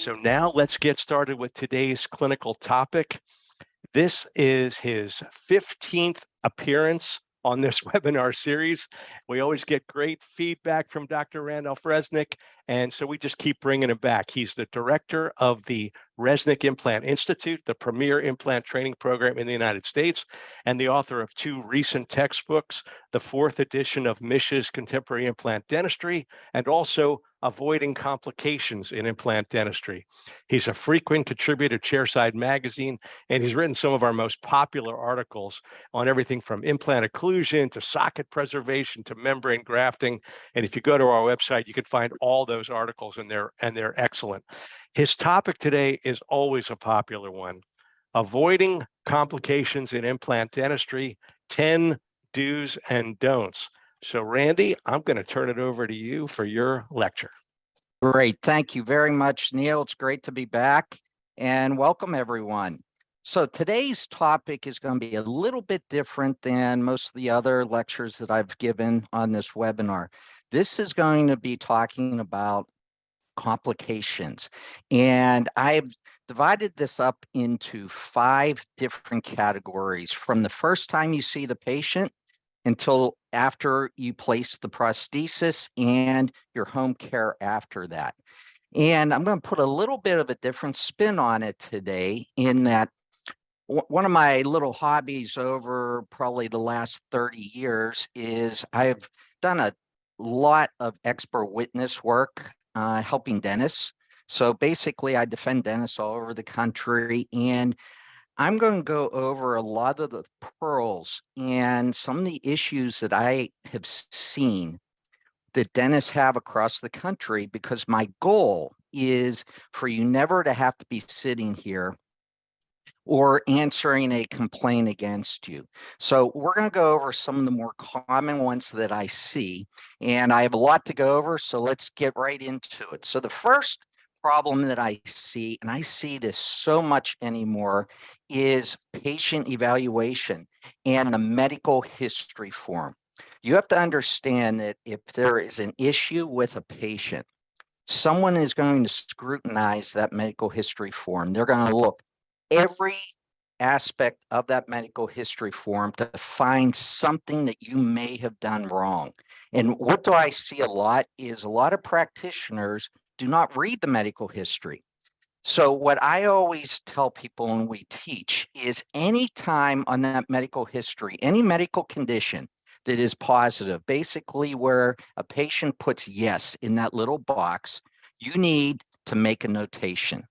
So now let's get started with today's clinical topic. This is his 15th appearance on this webinar series. We always get great feedback from Dr. Randolph Resnik, and so we just keep bringing him back. He's the director of the Resnik Implant Institute, the premier implant training program in the United States, and the author of 2 recent textbooks, the 4th edition of Mish's Contemporary Implant Dentistry, and also Avoiding Complications in Implant Dentistry. He's a frequent contributor to Chairside Magazine, and he's written some of our most popular articles on everything from implant occlusion to socket preservation to membrane grafting. And if you go to our website, you can find all those articles, and they're excellent. His topic today is always a popular one: avoiding complications in implant dentistry, 10 do's and don'ts. So Randy, I'm going to turn it over to you for your lecture. Great. Thank you very much, Neil. It's great to be back, and welcome everyone. So today's topic is going to be a little bit different than most of the other lectures that I've given on this webinar. This is going to be talking about complications, and I've divided this up into 5 different categories, from the first time you see the patient until after you place the prosthesis and your home care after that. And I'm going to put a little bit of a different spin on it today, in that one of my little hobbies over probably the last 30 years is I've done a lot of expert witness work helping dentists. So basically, I defend dentists all over the country, and I'm going to go over a lot of the pearls and some of the issues that I have seen that dentists have across the country, because my goal is for you never to have to be sitting here or answering a complaint against you. So we're going to go over some of the more common ones that I see, and I have a lot to go over, so let's get right into it. So the first problem that I see, and I see this so much anymore, is patient evaluation and the medical history form. You have to understand that if there is an issue with a patient, someone is going to scrutinize that medical history form. They're going to look every aspect of that medical history form to find something that you may have done wrong. And what do I see a lot is a lot of practitioners do not read the medical history. So what I always tell people when we teach is, any time on that medical history, any medical condition that is positive, basically where a patient puts yes in that little box, you need to make a notation.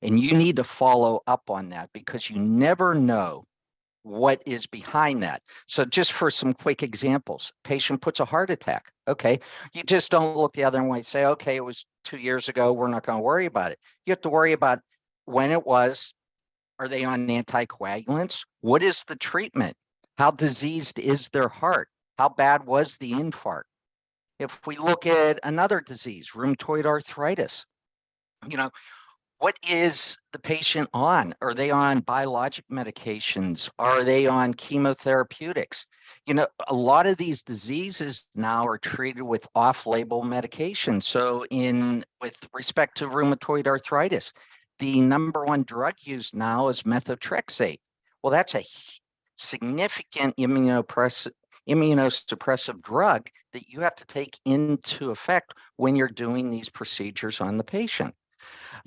And you need to follow up on that, because you never know what is behind that. So just for some quick examples, patient puts a heart attack. Okay, you just don't look the other way and say, okay, it was 2 years ago, we're not going to worry about it. You have to worry about when it was. Are they on anticoagulants? What is the treatment? How diseased is their heart? How bad was the infarct? If we look at another disease, rheumatoid arthritis, what is the patient on? Are they on biologic medications? Are they on chemotherapeutics? A lot of these diseases now are treated with off-label medications. So with respect to rheumatoid arthritis, the number 1 drug used now is methotrexate. Well, that's a significant immunosuppressive drug that you have to take into effect when you're doing these procedures on the patient.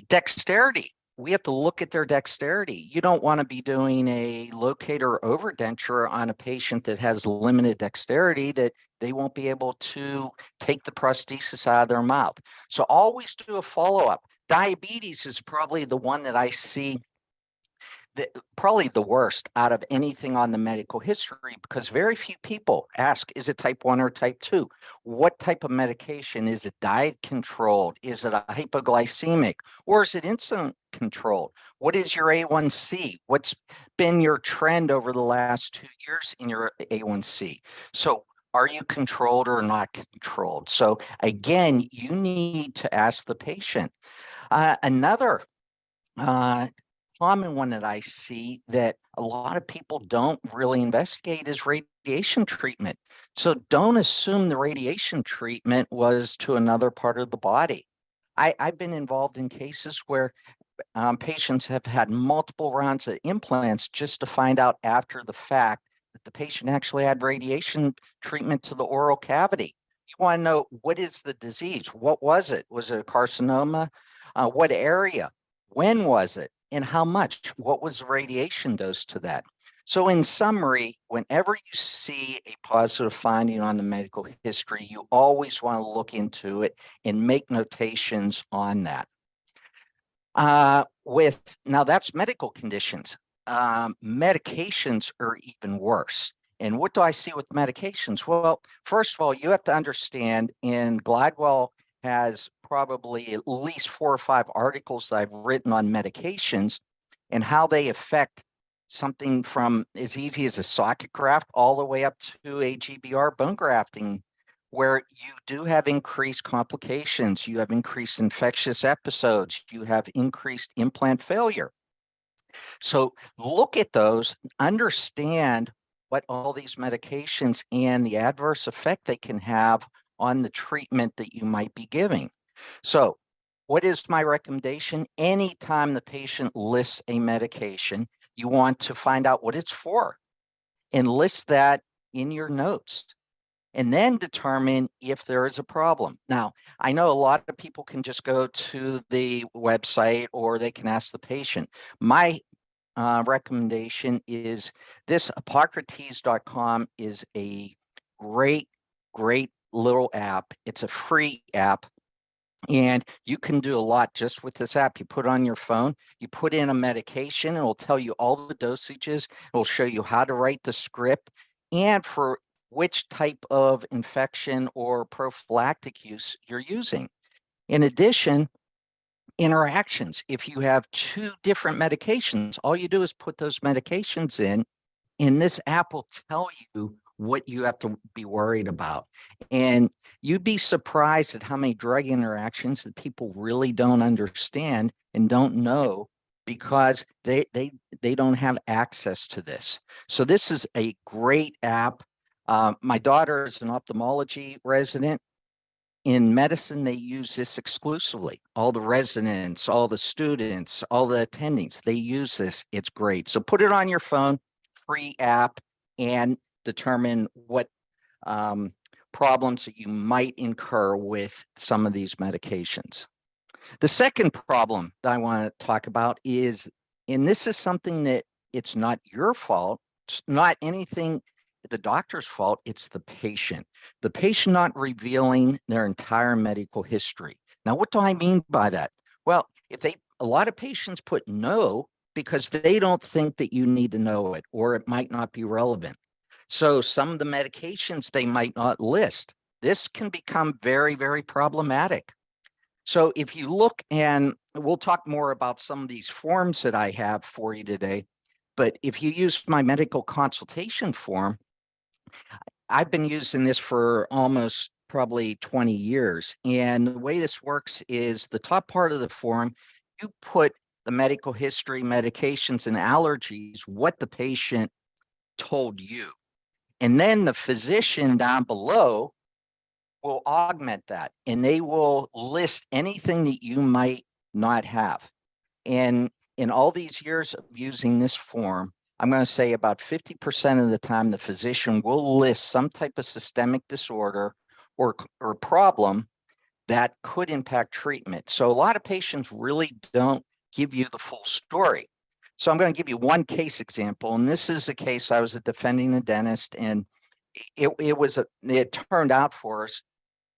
Dexterity. We have to look at their dexterity. You don't want to be doing a locator overdenture on a patient that has limited dexterity, that they won't be able to take the prosthesis out of their mouth. So always do a follow-up. Diabetes is probably the one that I see probably the worst out of anything on the medical history, because very few people ask, is it type 1 or type 2? What type of medication? Is it diet controlled? Is it a hypoglycemic? Or is it insulin controlled? What is your A1C? What's been your trend over the last 2 years in your A1C? So are you controlled or not controlled? So again, you need to ask the patient. Another common one that I see that a lot of people don't really investigate is radiation treatment. So don't assume the radiation treatment was to another part of the body. I've been involved in cases where patients have had multiple rounds of implants just to find out after the fact that the patient actually had radiation treatment to the oral cavity. You want to know, what is the disease? What was it? Was it a carcinoma? What area? When was it? And how much? What was the radiation dose to that? So in summary, whenever you see a positive finding on the medical history, you always want to look into it and make notations on that. Now that's medical conditions. Medications are even worse. And what do I see with medications? Well, first of all, you have to understand, and Gladwell has probably at least 4 or 5 articles that I've written on medications and how they affect something from as easy as a socket graft all the way up to a GBR bone grafting, where you do have increased complications, you have increased infectious episodes, you have increased implant failure. So look at those, understand what all these medications and the adverse effect they can have on the treatment that you might be giving. So what is my recommendation? Anytime the patient lists a medication, you want to find out what it's for and list that in your notes, and then determine if there is a problem. Now, I know a lot of people can just go to the website or they can ask the patient. My recommendation is this Hippocrates.com is a great little app. It's a free app. And you can do a lot just with this app. You put it on your phone, you put in a medication, it will tell you all the dosages, it will show you how to write the script, and for which type of infection or prophylactic use you're using. In addition, interactions. If you have 2 different medications, all you do is put those medications in, and this app will tell you what you have to be worried about. And you'd be surprised at how many drug interactions that people really don't understand and don't know because they don't have access to this. So this is a great app. My daughter is an ophthalmology resident. In medicine, they use this exclusively. All the residents, all the students, all the attendings, they use this. It's great. So put it on your phone, free app, and determine what problems that you might incur with some of these medications. The second problem that I want to talk about is, and this is something that it's not your fault, it's not anything the doctor's fault, it's the patient not revealing their entire medical history. Now, what do I mean by that? Well, a lot of patients put no because they don't think that you need to know it, or it might not be relevant. So some of the medications they might not list. This can become very, very problematic. So if you look, and we'll talk more about some of these forms that I have for you today, but if you use my medical consultation form, I've been using this for almost probably 20 years. And the way this works is the top part of the form, you put the medical history, medications, and allergies, what the patient told you. And then the physician down below will augment that, and they will list anything that you might not have. And in all these years of using this form, I'm going to say about 50% of the time, the physician will list some type of systemic disorder or problem that could impact treatment. So a lot of patients really don't give you the full story. So I'm going to give you one case example. And this is a case I was defending a dentist, and it turned out for us,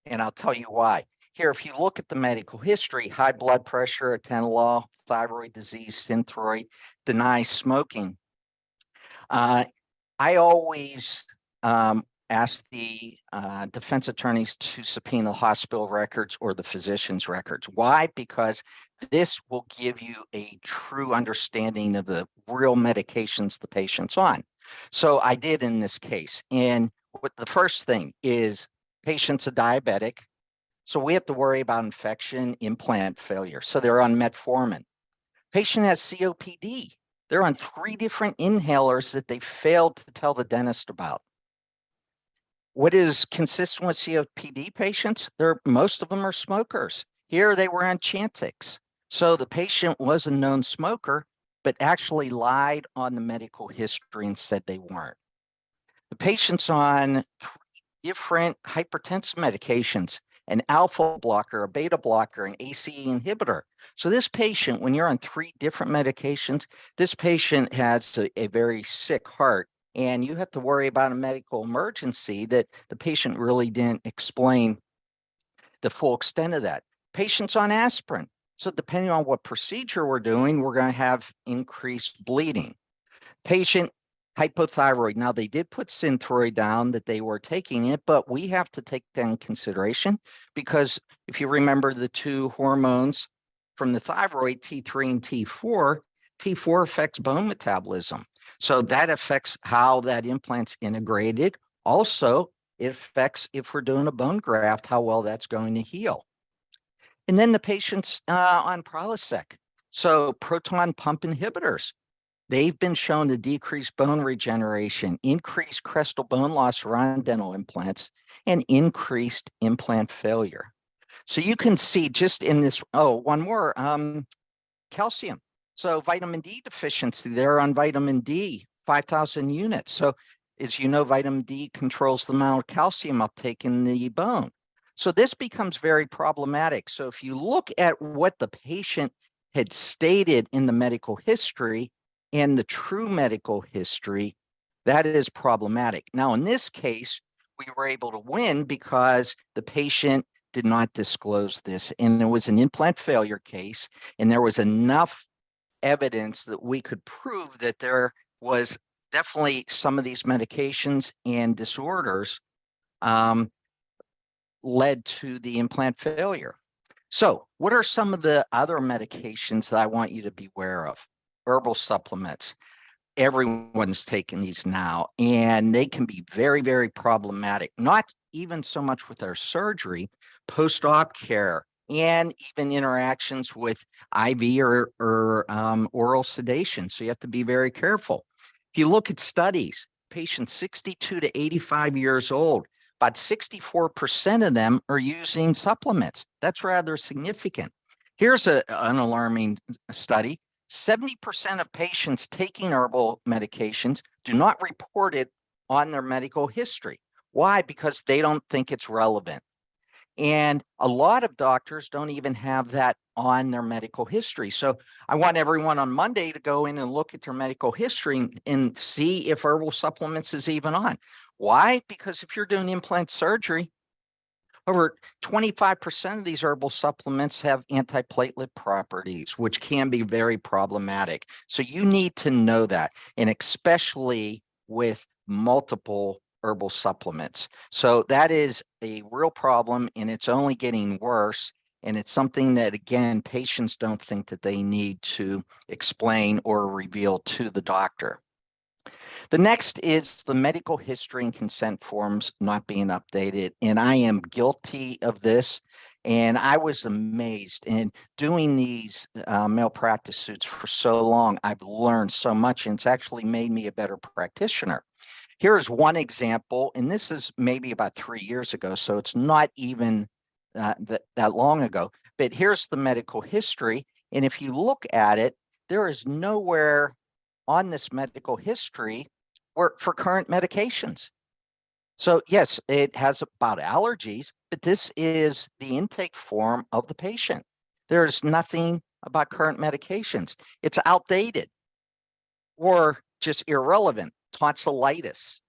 and I'll tell you why. Here, if you look at the medical history, high blood pressure, atenolol, thyroid disease, synthroid, denies smoking. I always ask the defense attorneys to subpoena hospital records or the physician's records. Why? Because this will give you a true understanding of the real medications the patient's on. So I did in this case. And what the first thing is, patient's a diabetic. So we have to worry about infection, implant failure. So they're on metformin. Patient has COPD. They're on 3 different inhalers that they failed to tell the dentist about. What is consistent with COPD patients? Most of them are smokers. Here they were on Chantix. So the patient was a known smoker, but actually lied on the medical history and said they weren't. The patient's on 3 different hypertensive medications, an alpha blocker, a beta blocker, an ACE inhibitor. So this patient, when you're on 3 different medications, this patient has a very sick heart, and you have to worry about a medical emergency that the patient really didn't explain the full extent of that. Patients on aspirin. So depending on what procedure we're doing, we're going to have increased bleeding. Patient hypothyroid. Now, they did put Synthroid down that they were taking it, but we have to take that in consideration because if you remember the 2 hormones from the thyroid, T3 and T4, T4 affects bone metabolism. So that affects how that implant's integrated. Also, it affects, if we're doing a bone graft, how well that's going to heal. And then the patient's on Prilosec. So proton pump inhibitors. They've been shown to decrease bone regeneration, increase crestal bone loss around dental implants, and increased implant failure. So you can see just in this, one more, calcium. So vitamin D deficiency, they're on vitamin D, 5,000 units. So as you know, vitamin D controls the amount of calcium uptake in the bone. So this becomes very problematic. So if you look at what the patient had stated in the medical history and the true medical history, that is problematic. Now, in this case, we were able to win because the patient did not disclose this, and it was an implant failure case, and there was enough evidence that we could prove that there was definitely some of these medications and disorders led to the implant failure. So what are some of the other medications that I want you to be aware of? Herbal supplements. Everyone's taking these now, and they can be very, very problematic, not even so much with our surgery, post-op care, and even interactions with IV or oral sedation. So you have to be very careful. If you look at studies, patients 62 to 85 years old, about 64% of them are using supplements. That's rather significant. Here's an alarming study. 70% of patients taking herbal medications do not report it on their medical history. Why? Because they don't think it's relevant. And a lot of doctors don't even have that on their medical history. So I want everyone on Monday to go in and look at their medical history and see if herbal supplements is even on. Why? Because if you're doing implant surgery, over 25% of these herbal supplements have antiplatelet properties, which can be very problematic. So you need to know that, and especially with multiple herbal supplements. So that is a real problem, and it's only getting worse. And it's something that, again, patients don't think that they need to explain or reveal to the doctor. The next is the medical history and consent forms not being updated. And I am guilty of this. And I was amazed in doing these malpractice suits for so long. I've learned so much, and it's actually made me a better practitioner. Here's one example, and this is maybe about 3 years ago, so it's not even that long ago. But here's the medical history. And if you look at it, there is nowhere on this medical history for current medications. So yes, it has about allergies, but this is the intake form of the patient. There's nothing about current medications. It's outdated or just irrelevant. Tonsillitis,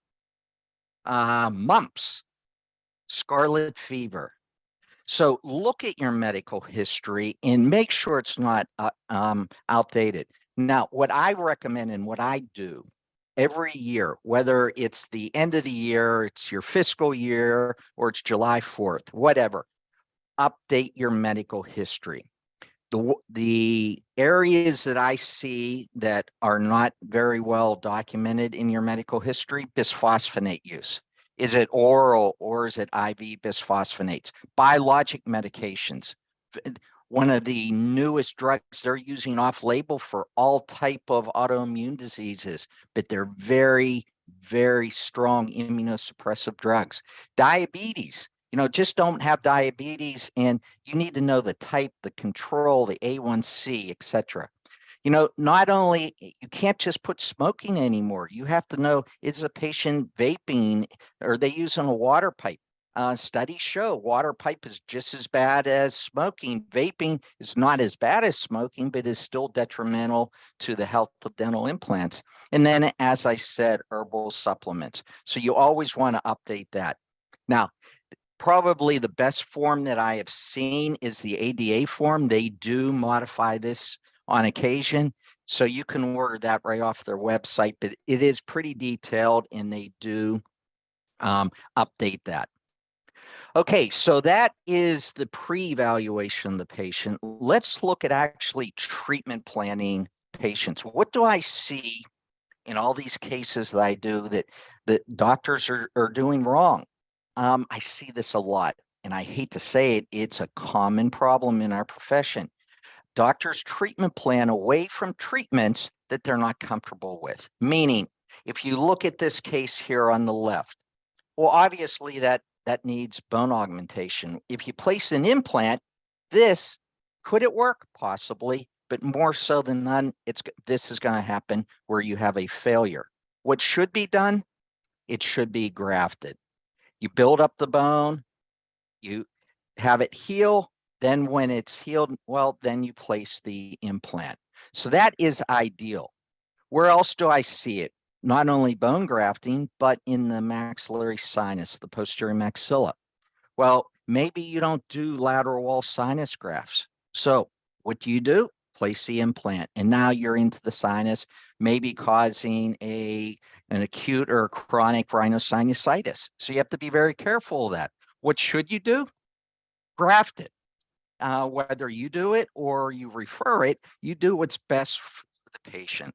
mumps, scarlet fever. So look at your medical history and make sure it's not outdated. Now, what I recommend and what I do every year, whether it's the end of the year, it's your fiscal year, or it's July 4th, whatever, update your medical history. The areas that I see that are not very well documented in your medical history, bisphosphonate use. Is it oral or is it IV bisphosphonates? Biologic medications. One of the newest drugs they're using off-label for all type of autoimmune diseases, but they're very, very strong immunosuppressive drugs. Diabetes. just don't have diabetes, and you need to know the type, the control, the A1C, etc. Not only you can't just put smoking anymore. You have to know, is a patient vaping? Or are they using a water pipe? Studies show water pipe is just as bad as smoking. Vaping is not as bad as smoking, but is still detrimental to the health of dental implants. And then, as I said, herbal supplements. So you always want to update that. Now, probably the best form that I have seen is the ADA form. They do modify this on occasion, so you can order that right off their website, but it is pretty detailed and they do update that. Okay, so that is the pre-evaluation of the patient. Let's look at actually treatment planning patients. What do I see in all these cases that I do that doctors are doing wrong? I see this a lot, and I hate to say it, it's a common problem in our profession. Doctors treatment plan away from treatments that they're not comfortable with. Meaning, if you look at this case here on the left, well, obviously that needs bone augmentation. If you place an implant, could it work? Possibly, but more so than none, this is going to happen where you have a failure. What should be done? It should be grafted. You build up the bone, you have it heal, then when it's healed, well, then you place the implant. So that is ideal. Where else do I see it? Not only bone grafting, but in the maxillary sinus, the posterior maxilla. Well, maybe you don't do lateral wall sinus grafts. So what do? Place the implant, and now you're into the sinus, maybe causing an acute or chronic rhinosinusitis. So you have to be very careful of that. What should you do? Graft it. Whether you do it or you refer it, you do what's best for the patient.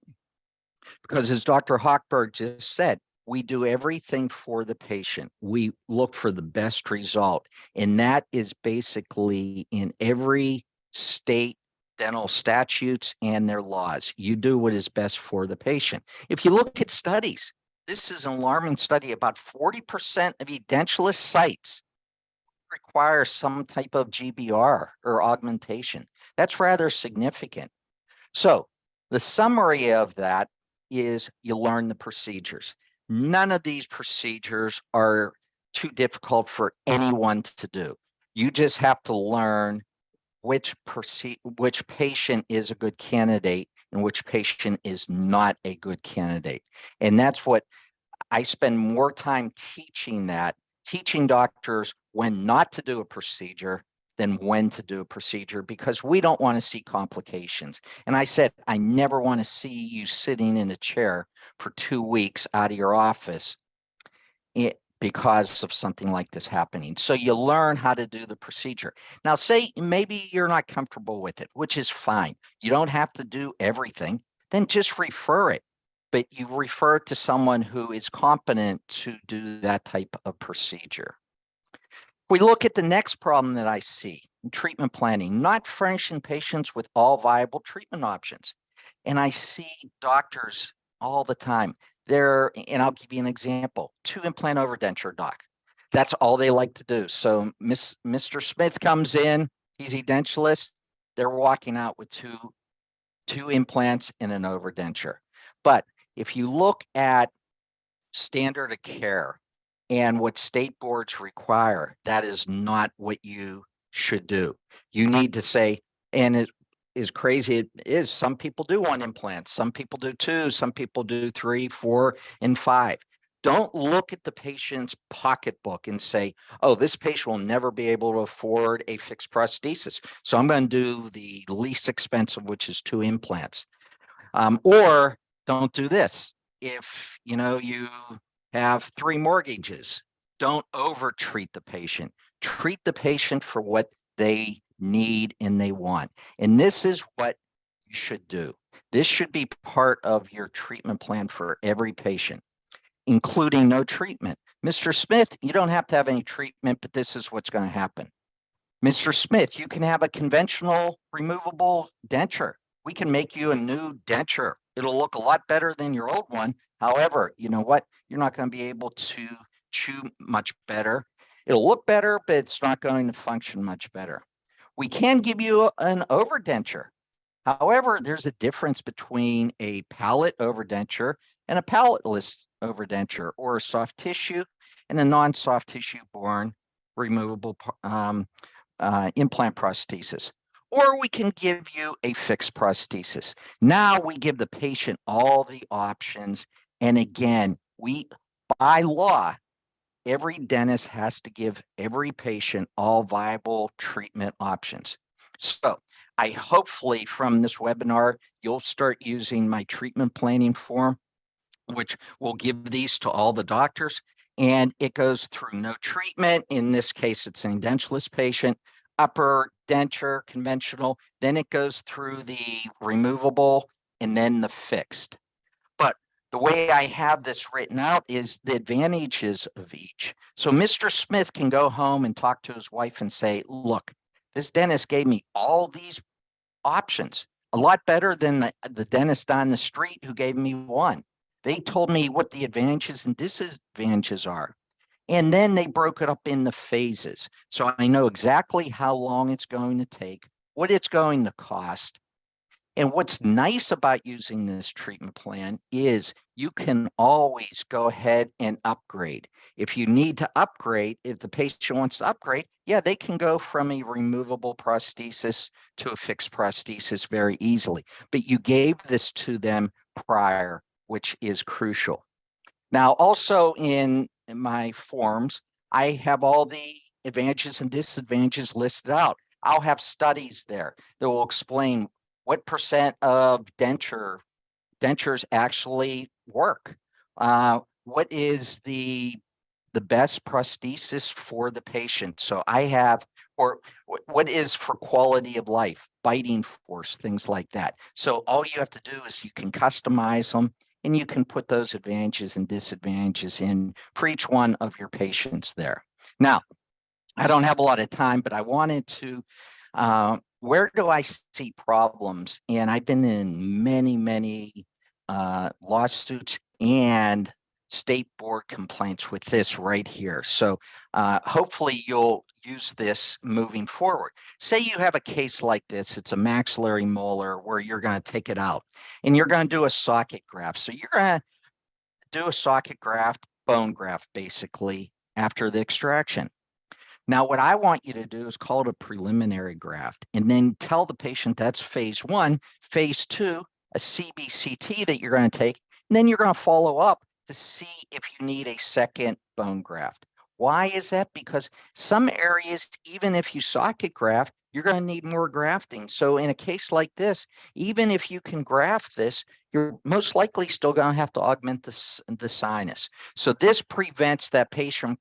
Because as Dr. Hochberg just said, we do everything for the patient. We look for the best result. And that is basically in every state dental statutes and their laws. You do what is best for the patient. If you look at studies, this is an alarming study. About 40% of edentulous sites require some type of GBR or augmentation. That's rather significant. So the summary of that is you learn the procedures. None of these procedures are too difficult for anyone to do. You just have to learn which patient is a good candidate and which patient is not a good candidate. And that's what I spend more time teaching doctors when not to do a procedure than when to do a procedure, because we don't want to see complications. And I said, I never want to see you sitting in a chair for 2 weeks out of your office because of something like this happening. So you learn how to do the procedure. Now, say maybe you're not comfortable with it, which is fine. You don't have to do everything. Then just refer it. But you refer it to someone who is competent to do that type of procedure. We look at the next problem that I see in treatment planning, not furnishing patients with all viable treatment options. And I see doctors all the time. And I'll give you an example, 2-implant overdenture doc. That's all they like to do. So Mr. Smith comes in, he's edentulous, they're walking out with two implants and an overdenture. But if you look at standard of care and what state boards require, that is not what you should do. You need to say, and it is crazy, it is, some people do 1 implant, some people do 2, some people do 3, 4, and 5. Don't look at the patient's pocketbook and say, oh, this patient will never be able to afford a fixed prosthesis, so I'm going to do the least expensive, which is 2 implants. Or don't do this. If you have 3 mortgages, don't over-treat the patient. Treat the patient for what they need and they want. And this is what you should do. This should be part of your treatment plan for every patient, including no treatment. Mr. Smith, you don't have to have any treatment, but this is what's going to happen. Mr. Smith, you can have a conventional removable denture. We can make you a new denture. It'll look a lot better than your old one. However, you know what? You're not going to be able to chew much better. It'll look better, but it's not going to function much better. We can give you an overdenture. However, there's a difference between a palate overdenture and a palateless overdenture, or a soft tissue and a non-soft tissue borne removable implant prosthesis. Or we can give you a fixed prosthesis. Now we give the patient all the options. And again, by law, every dentist has to give every patient all viable treatment options. So I hopefully from this webinar, you'll start using my treatment planning form, which will give these to all the doctors. And it goes through no treatment. In this case, it's an edentulous patient, upper denture, conventional. Then it goes through the removable and then the fixed. But the way I have this written out is the advantages of each. So Mr. Smith can go home and talk to his wife and say, look, this dentist gave me all these options, a lot better than the dentist on the street who gave me one. They told me what the advantages and disadvantages are. And then they broke it up in the phases. So I know exactly how long it's going to take, what it's going to cost. And what's nice about using this treatment plan is you can always go ahead and upgrade. If you need to upgrade, if the patient wants to upgrade, yeah, they can go from a removable prosthesis to a fixed prosthesis very easily. But you gave this to them prior, which is crucial. Now, also in my forms, I have all the advantages and disadvantages listed out. I'll have studies there that will explain what percent of dentures actually work. What is the best prosthesis for the patient? So I have, or what is for quality of life, biting force, things like that. So all you have to do is you can customize them and you can put those advantages and disadvantages in for each one of your patients there. Now, I don't have a lot of time, but I wanted to, where do I see problems? And I've been in many lawsuits and state board complaints with this right here. So hopefully you'll use this moving forward. Say you have a case like this, it's a maxillary molar where you're going to take it out and you're going to do a socket graft. So you're going to do a socket graft, bone graft, basically, after the extraction. Now, what I want you to do is call it a preliminary graft and then tell the patient that's phase one, phase two, a CBCT that you're going to take, and then you're going to follow up to see if you need a second bone graft. Why is that? Because some areas, even if you socket graft, you're going to need more grafting. So in a case like this, even if you can graft this, you're most likely still going to have to augment the sinus. So this prevents that patient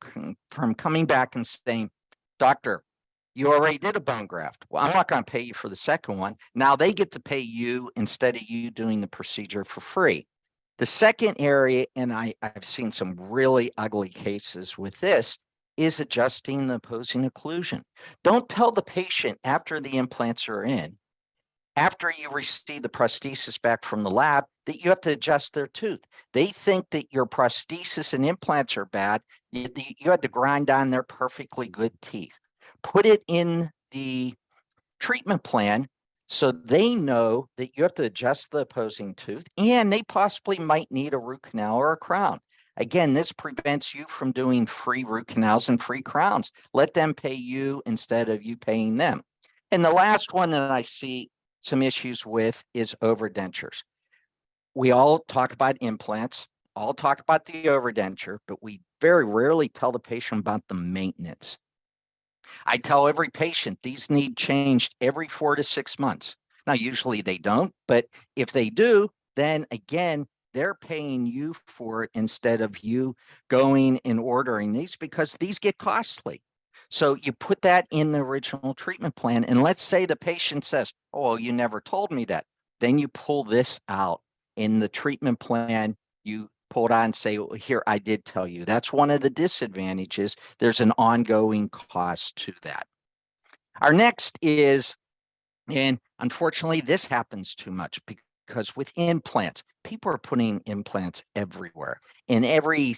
from coming back and saying, doctor, you already did a bone graft. Well, I'm not going to pay you for the second one. Now they get to pay you instead of you doing the procedure for free. The second area, and I've seen some really ugly cases with this, is adjusting the opposing occlusion. Don't tell the patient after the implants are in, after you receive the prosthesis back from the lab, that you have to adjust their tooth. They think that your prosthesis and implants are bad. You had to grind on their perfectly good teeth. Put it in the treatment plan so they know that you have to adjust the opposing tooth and they possibly might need a root canal or a crown. Again, this prevents you from doing free root canals and free crowns. Let them pay you instead of you paying them. And the last one that I see some issues with is overdentures. We all talk about implants, all talk about the overdenture, but we very rarely tell the patient about the maintenance. I tell every patient these need changed every 4 to 6 months. Now, usually they don't, but if they do, then again, they're paying you for it instead of you going and ordering these because these get costly. So you put that in the original treatment plan. And let's say the patient says, oh, well, you never told me that. Then you pull this out in the treatment plan. You pull it on and say, well, here, I did tell you. That's one of the disadvantages. There's an ongoing cost to that. Our next is, and unfortunately, this happens too much because with implants, people are putting implants everywhere in every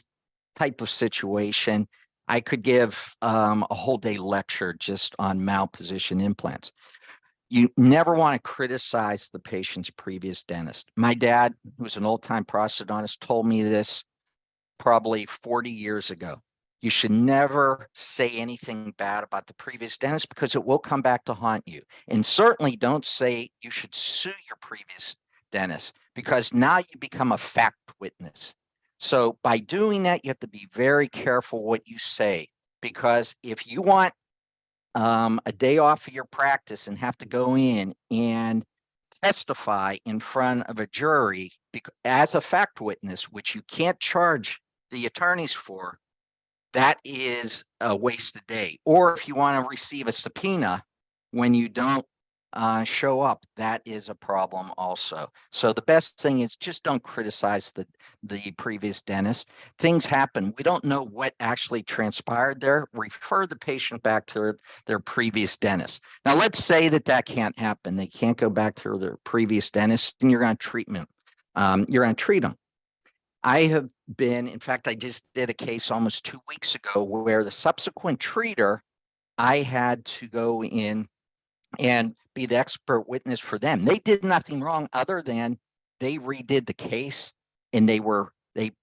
type of situation. I could give a whole day lecture just on malposition implants. You never want to criticize the patient's previous dentist. My dad, who's an old-time prosthodontist, told me this probably 40 years ago. You should never say anything bad about the previous dentist because it will come back to haunt you. And certainly don't say you should sue your previous dentist because now you become a fact witness. So by doing that, you have to be very careful what you say, because if you want a day off of your practice and have to go in and testify in front of a jury as a fact witness, which you can't charge the attorneys for, that is a wasted day. Or if you want to receive a subpoena when you don't show up, that is a problem also. So the best thing is just don't criticize the previous dentist. Things happen. We don't know what actually transpired there. Refer the patient back to their previous dentist. Now, let's say that can't happen. They can't go back to their previous dentist, and you're on treatment. You're on treat them. I have been, in fact, I just did a case almost 2 weeks ago where the subsequent treater, I had to go in and be the expert witness for them. They did nothing wrong other than they redid the case and they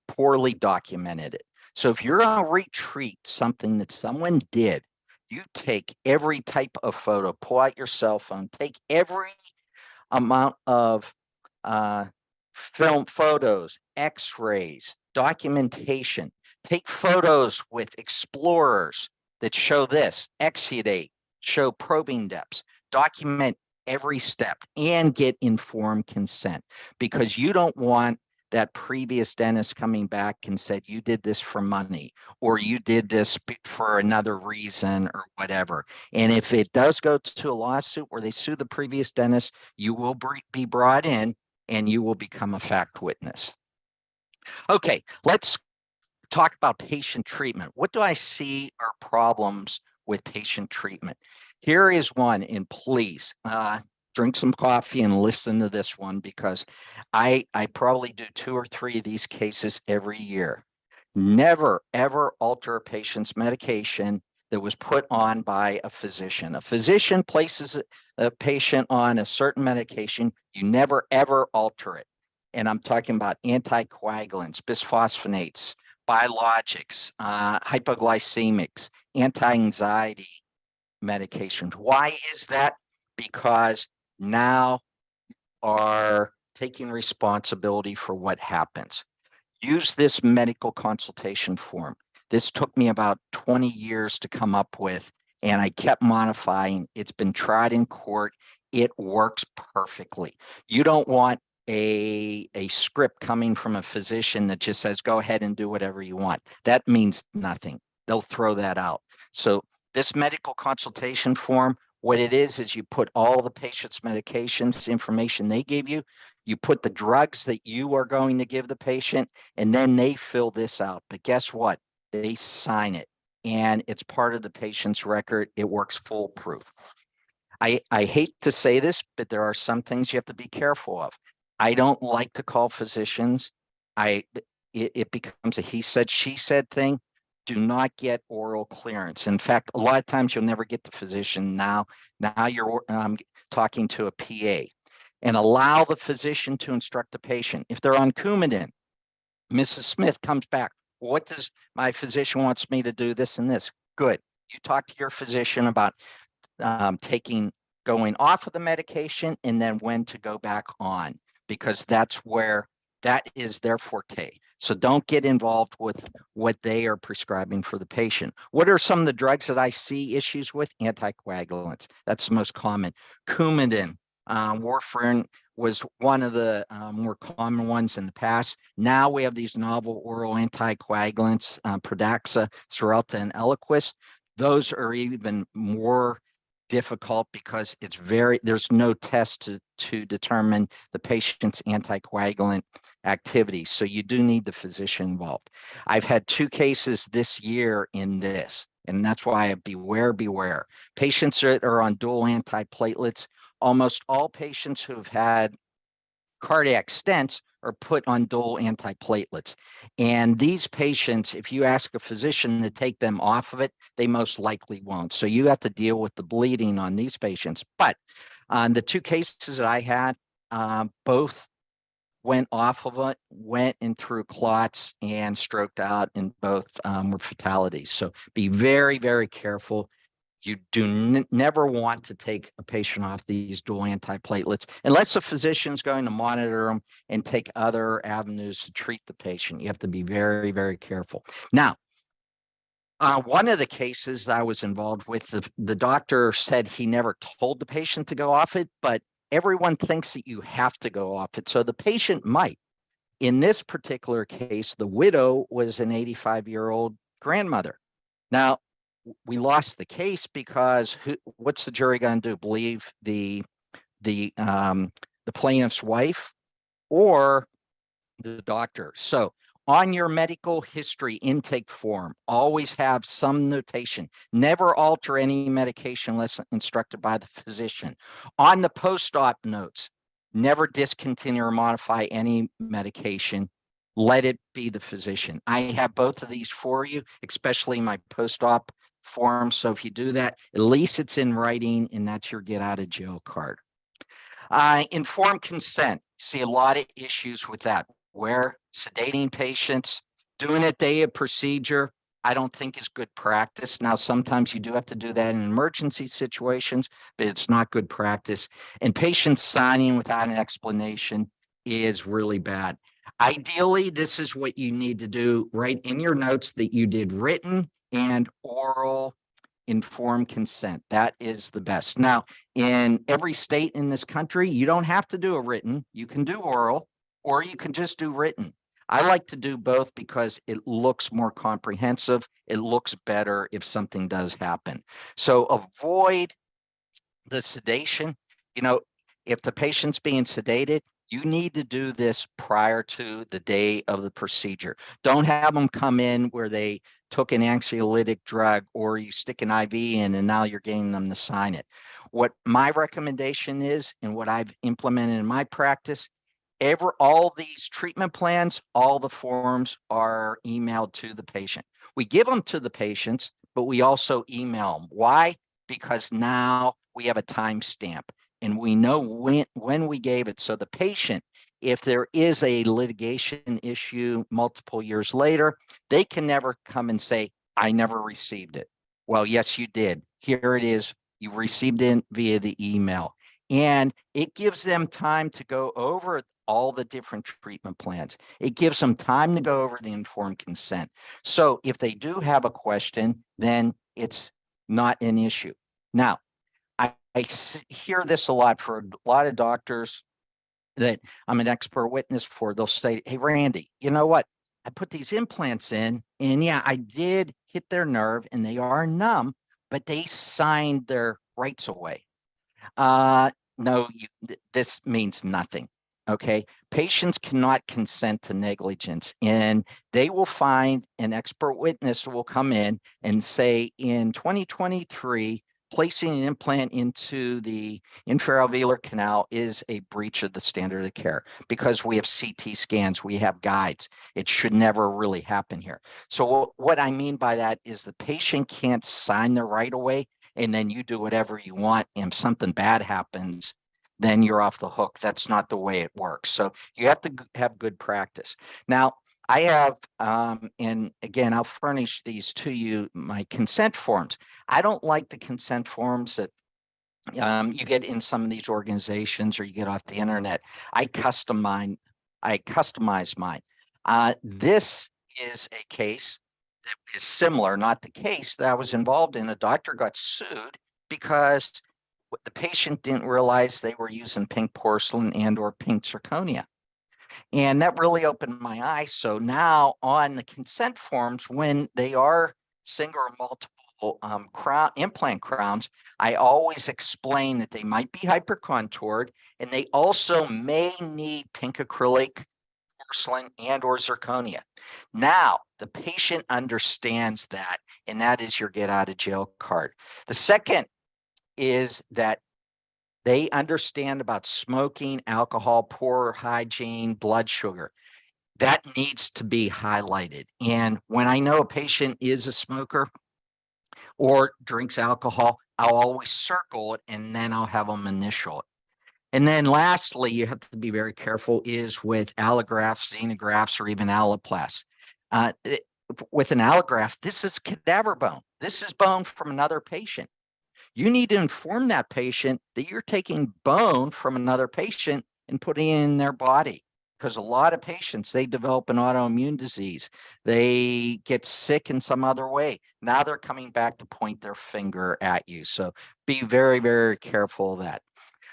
poorly documented it. So if you're going to retreat something that someone did, you take every type of photo, pull out your cell phone, take every amount of film photos, x-rays, documentation, take photos with explorers that show this, exudate, show probing depths, document every step, and get informed consent, because you don't want that previous dentist coming back and said you did this for money or you did this for another reason or whatever. And if it does go to a lawsuit where they sue the previous dentist, you will be brought in and you will become a fact witness. Okay, let's talk about patient treatment. What do I see are problems with patient treatment? Here is one, and please drink some coffee and listen to this one, because I probably do 2 or 3 of these cases every year. Never, ever alter a patient's medication that was put on by a physician. A physician places a patient on a certain medication. You never, ever alter it. And I'm talking about anticoagulants, bisphosphonates, biologics, hypoglycemics, anti-anxiety medications. Why is that? Because now are taking responsibility for what happens. Use this medical consultation form. This took me about 20 years to come up with, and I kept modifying. It's been tried in court. It works perfectly. You don't want a script coming from a physician that just says, go ahead and do whatever you want. That means nothing. They'll throw that out. So this medical consultation form, what it is you put all the patient's medications, information they gave you, you put the drugs that you are going to give the patient, and then they fill this out. But guess what? They sign it, and it's part of the patient's record. It works foolproof. I hate to say this, but there are some things you have to be careful of. I don't like to call physicians. It becomes a he said, she said thing. Do not get oral clearance. In fact, a lot of times you'll never get the physician now. Now you're talking to a PA, and allow the physician to instruct the patient. If they're on Coumadin, Mrs. Smith comes back. What does my physician wants me to do? This and this. Good. You talk to your physician about going off of the medication and then when to go back on, because that is their forte. So don't get involved with what they are prescribing for the patient. What are some of the drugs that I see issues with? Anticoagulants. That's the most common. Coumadin, warfarin was one of the more common ones in the past. Now we have these novel oral anticoagulants, Pradaxa, Xarelto, and Eliquis. Those are even more difficult because there's no test to determine the patient's anticoagulant activity. So you do need the physician involved. I've had 2 cases this year in this, and that's why I beware. Patients that are on dual antiplatelets, almost all patients who've had cardiac stents are put on dual antiplatelets. And these patients, if you ask a physician to take them off of it, they most likely won't. So you have to deal with the bleeding on these patients. But on the two cases that I had, both went off of it, went in through clots and stroked out, and both were fatalities. So be very, very careful. You do never want to take a patient off these dual antiplatelets unless a physician is going to monitor them and take other avenues to treat the patient. You have to be very, very careful. Now, one of the cases that I was involved with, the doctor said he never told the patient to go off it, but everyone thinks that you have to go off it. So the patient might. In this particular case, the widow was an 85-year-old grandmother. Now, we lost the case because what's the jury going to do? Believe the plaintiff's wife or the doctor? So on your medical history intake form, always have some notation. Never alter any medication unless instructed by the physician. On the post-op notes, never discontinue or modify any medication. Let it be the physician. I have both of these for you, especially my post-op form. So if you do that, at least it's in writing, and that's your get out of jail card. Informed consent. See a lot of issues with that, where sedating patients, doing a day of procedure, I don't think is good practice. Now, sometimes you do have to do that in emergency situations, but it's not good practice. And patients signing without an explanation is really bad. Ideally, this is what you need to do. Write in your notes that you did written and oral informed consent. That is the best. Now, in every state in this country, you don't have to do a written. You can do oral, or you can just do written. I like to do both because it looks more comprehensive. It looks better if something does happen. So avoid the sedation. You know, if the patient's being sedated, you need to do this prior to the day of the procedure. Don't have them come in where they took an anxiolytic drug or you stick an IV in and now you're getting them to sign it. What my recommendation is, and what I've implemented in my practice, all these treatment plans, all the forms are emailed to the patient. We give them to the patients, but we also email them. Why? Because now we have a timestamp and we know when we gave it. So the patient, if there is a litigation issue multiple years later, they can never come and say, I never received it. Well, yes, you did. Here it is. You received it via the email. And it gives them time to go over all the different treatment plans. It gives them time to go over the informed consent. So if they do have a question, then it's not an issue. Now, I hear this a lot for a lot of doctors that I'm an expert witness for. They'll say, hey, Randy, you know what? I put these implants in, and yeah, I did hit their nerve and they are numb, but they signed their rights away. No, this means nothing. Okay. Patients cannot consent to negligence, and they will find an expert witness will come in and say, in 2023, placing an implant into the infraalveolar canal is a breach of the standard of care because we have CT scans, we have guides. It should never really happen here. So what I mean by that is the patient can't sign the right away and then you do whatever you want, and if something bad happens, then you're off the hook. That's not the way it works. So you have to have good practice. Now, I have, and again, I'll furnish these to you, my consent forms. I don't like the consent forms that you get in some of these organizations or you get off the internet. I customize mine. This is a case that is similar, not the case that I was involved in. A doctor got sued because the patient didn't realize they were using pink porcelain and or pink zirconia. And that really opened my eyes. So now on the consent forms, when they are single or multiple implant crowns, I always explain that they might be hypercontoured and they also may need pink acrylic, porcelain, and or zirconia. Now, the patient understands that, and that is your get out of jail card. The second is that They understand about smoking, alcohol, poor hygiene, blood sugar. That needs to be highlighted. And when I know a patient is a smoker or drinks alcohol, I'll always circle it and then I'll have them initial it. And then lastly, you have to be very careful is with allografts, xenografts, or even alloplasts. With an allograft, this is cadaver bone. This is bone from another patient. You need to inform that patient that you're taking bone from another patient and putting it in their body. Because a lot of patients, they develop an autoimmune disease. They get sick in some other way. Now they're coming back to point their finger at you. So be very, very careful of that.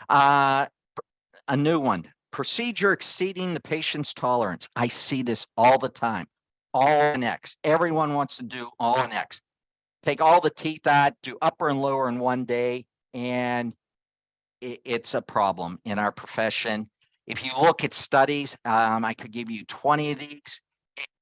A new one, procedure exceeding the patient's tolerance. I see this all the time. All in X. Everyone wants to do all in X. Take all the teeth out, do upper and lower in one day, and it's a problem in our profession. If you look at studies, I could give you 20 of these.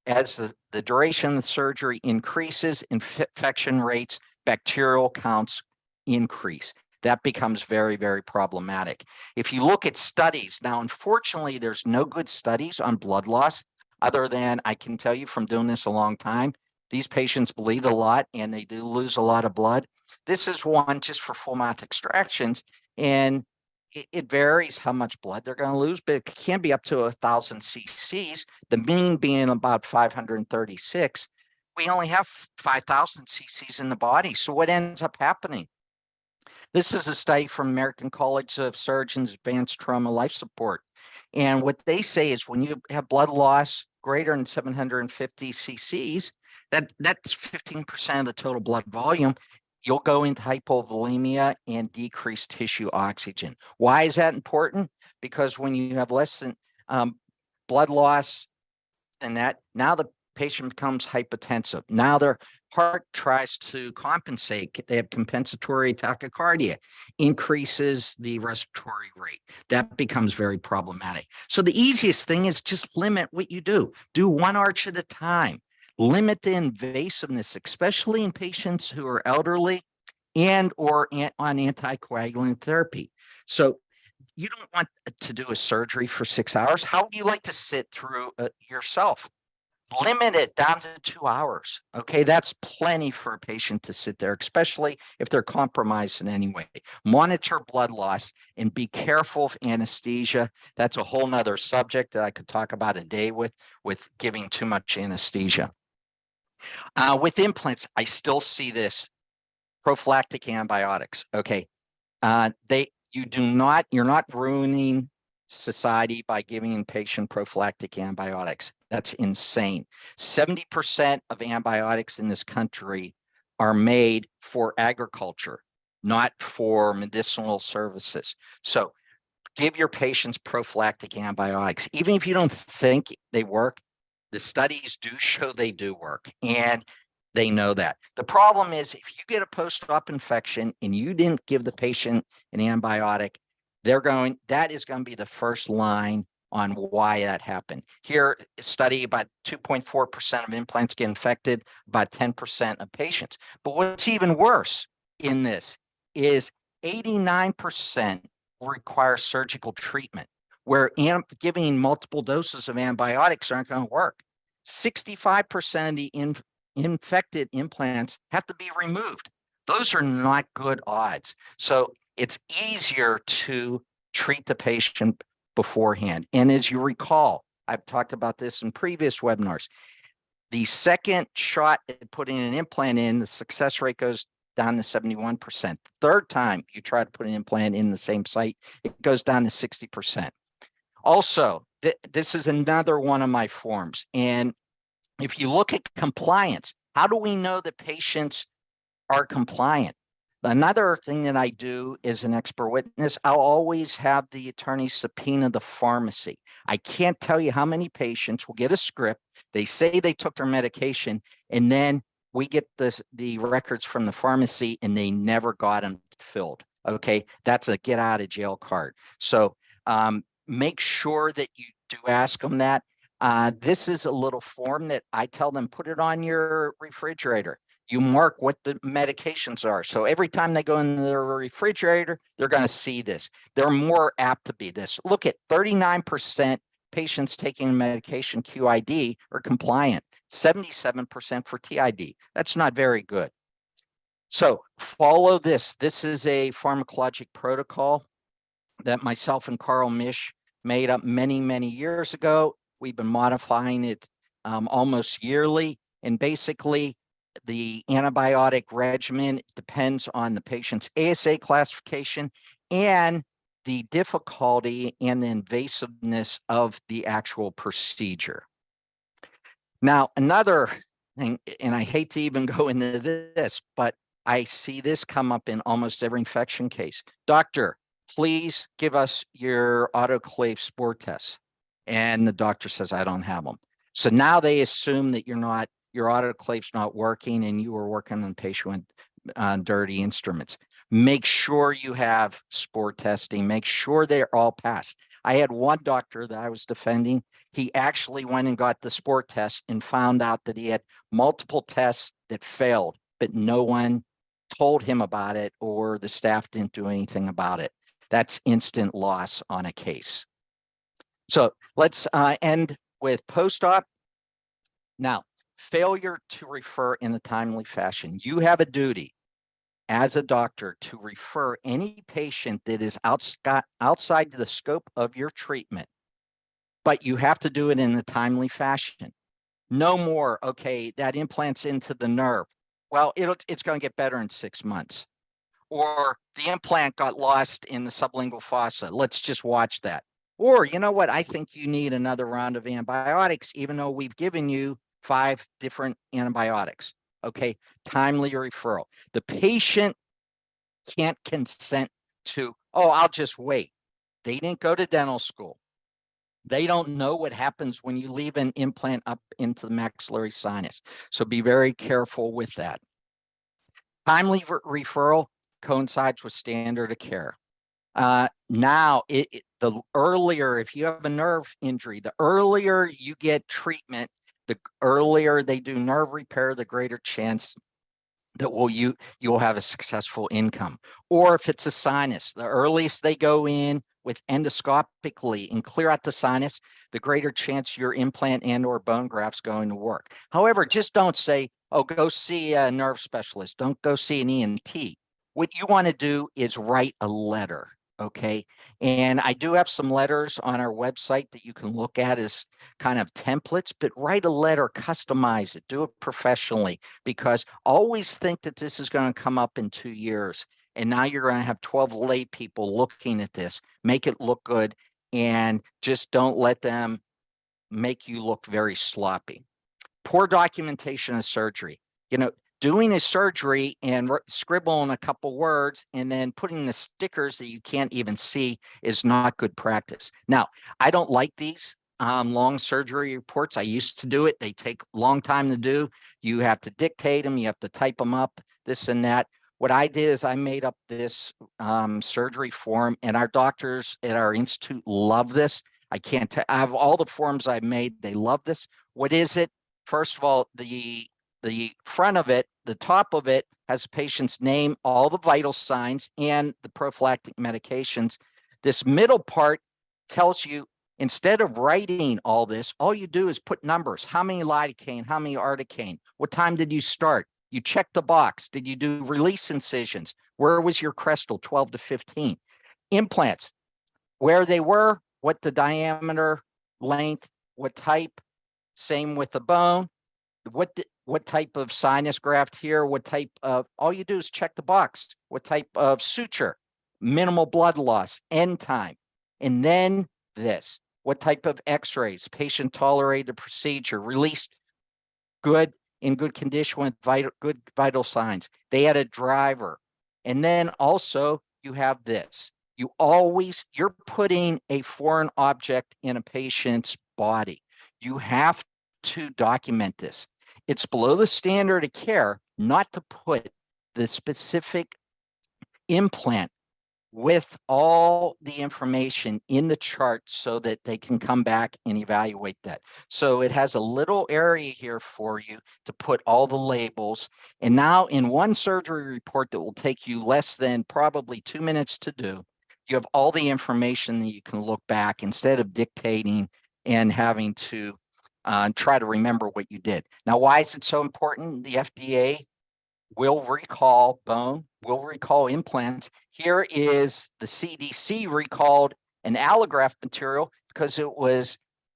As the duration of the surgery increases, infection rates, bacterial counts increase. That becomes very, very problematic. If you look at studies, now, unfortunately, there's no good studies on blood loss, other than I can tell you from doing this a long time, these patients bleed a lot and they do lose a lot of blood. This is one just for full mouth extractions, and it varies how much blood they're going to lose, but it can be up to 1,000 cc's, the mean being about 536. We only have 5,000 cc's in the body. So what ends up happening? This is a study from American College of Surgeons Advanced Trauma Life Support. And what they say is when you have blood loss greater than 750 cc's, that's 15% of the total blood volume. You'll go into hypovolemia and decreased tissue oxygen. Why is that important? Because when you have less than blood loss than that, now the patient becomes hypotensive. Now their heart tries to compensate. They have compensatory tachycardia, increases the respiratory rate. That becomes very problematic. So the easiest thing is just limit what you do. Do one arch at a time. Limit the invasiveness, especially in patients who are elderly and or on anticoagulant therapy. So you don't want to do a surgery for 6 hours. How would you like to sit through yourself? Limit it down to 2 hours. Okay, that's plenty for a patient to sit there, especially if they're compromised in any way. Monitor blood loss and be careful of anesthesia. That's a whole nother subject that I could talk about a day with giving too much anesthesia. With implants, I still see this prophylactic antibiotics. Okay, you're not ruining society by giving patient prophylactic antibiotics. That's insane. 70% of antibiotics in this country are made for agriculture, not for medicinal services. So give your patients prophylactic antibiotics. Even if you don't think they work, the studies do show they do work, and they know that. The problem is if you get a post-op infection and you didn't give the patient an antibiotic, that is going to be the first line on why that happened. Here, a study about 2.4% of implants get infected, about 10% of patients. But what's even worse in this is 89% require surgical treatment, where giving multiple doses of antibiotics aren't going to work. 65% of the infected implants have to be removed. Those are not good odds. So it's easier to treat the patient beforehand. And as you recall, I've talked about this in previous webinars. The second shot at putting an implant in, the success rate goes down to 71%. Third time you try to put an implant in the same site, it goes down to 60%. Also, this is another one of my forms. And if you look at compliance, how do we know that patients are compliant? Another thing that I do as an expert witness, I'll always have the attorney subpoena the pharmacy. I can't tell you how many patients will get a script. They say they took their medication, and then we get the records from the pharmacy and they never got them filled. Okay, that's a get out of jail card. So make sure that you do ask them that. This is a little form that I tell them, put it on your refrigerator. You mark what the medications are. So every time they go in the refrigerator, they're going to see this. They're more apt to be this. Look at 39% patients taking medication QID are compliant, 77% for TID. That's not very good. So follow this. This is a pharmacologic protocol that myself and Carl Misch made up many, many years ago. We've been modifying it almost yearly. And basically, the antibiotic regimen depends on the patient's ASA classification and the difficulty and the invasiveness of the actual procedure. Now, another thing, and I hate to even go into this, but I see this come up in almost every infection case. Doctor, please give us your autoclave spore tests. And the doctor says, I don't have them. So now they assume that your autoclave's not working and you were working on patient with dirty instruments. Make sure you have spore testing. Make sure they're all passed. I had one doctor that I was defending. He actually went and got the spore test and found out that he had multiple tests that failed, but no one told him about it or the staff didn't do anything about it. That's instant loss on a case. So let's end with post-op. Now, failure to refer in a timely fashion. You have a duty as a doctor to refer any patient that is outside the scope of your treatment, but you have to do it in a timely fashion. No more, okay, that implant's into the nerve. Well, it's going to get better in 6 months. Or the implant got lost in the sublingual fossa. Let's just watch that. Or, you know what? I think you need another round of antibiotics, even though we've given you 5 different antibiotics. Okay, timely referral. The patient can't consent to, oh, I'll just wait. They didn't go to dental school. They don't know what happens when you leave an implant up into the maxillary sinus. So be very careful with that. Timely referral coincides with standard of care. Now, the earlier, if you have a nerve injury, the earlier you get treatment, the earlier they do nerve repair, the greater chance that you'll have a successful income. Or if it's a sinus, the earliest they go in with endoscopically and clear out the sinus, the greater chance your implant and or bone graft's going to work. However, just don't say, oh, go see a nerve specialist. Don't go see an ENT. What you want to do is write a letter. Okay. And I do have some letters on our website that you can look at as kind of templates, but write a letter, customize it, do it professionally, because always think that this is going to come up in 2 years. And now you're going to have 12 lay people looking at this, make it look good, and just don't let them make you look very sloppy. Poor documentation of surgery. You know, doing a surgery and scribbling a couple words and then putting the stickers that you can't even see is not good practice. Now, I don't like these long surgery reports. I used to do it. They take a long time to do. You have to dictate them. You have to type them up, this and that. What I did is I made up this surgery form, and our doctors at our institute love this. I can't tell. I have all the forms I've made. They love this. What is it? First of all, the front of it, the top of it has the patient's name, all the vital signs, and the prophylactic medications. This middle part tells you, instead of writing all this, all you do is put numbers. How many lidocaine? How many articaine? What time did you start? You check the box. Did you do release incisions? Where was your crestal? 12 to 15. Implants, where they were, what the diameter, length, what type. Same with the bone. What type of sinus graft here? What type of, all you do is check the box. What type of suture? Minimal blood loss, end time. And then this, what type of x-rays? Patient tolerated procedure, released good, in good condition with good vital signs. They had a driver. And then also you have this. You're putting a foreign object in a patient's body. You have to document this. It's below the standard of care not to put the specific implant with all the information in the chart so that they can come back and evaluate that. So it has a little area here for you to put all the labels. And now in one surgery report that will take you less than probably 2 minutes to do, you have all the information that you can look back instead of dictating and having to try to remember what you did. Now, why is it so important? The FDA will recall bone, will recall implants. Here is the CDC recalled an allograft material because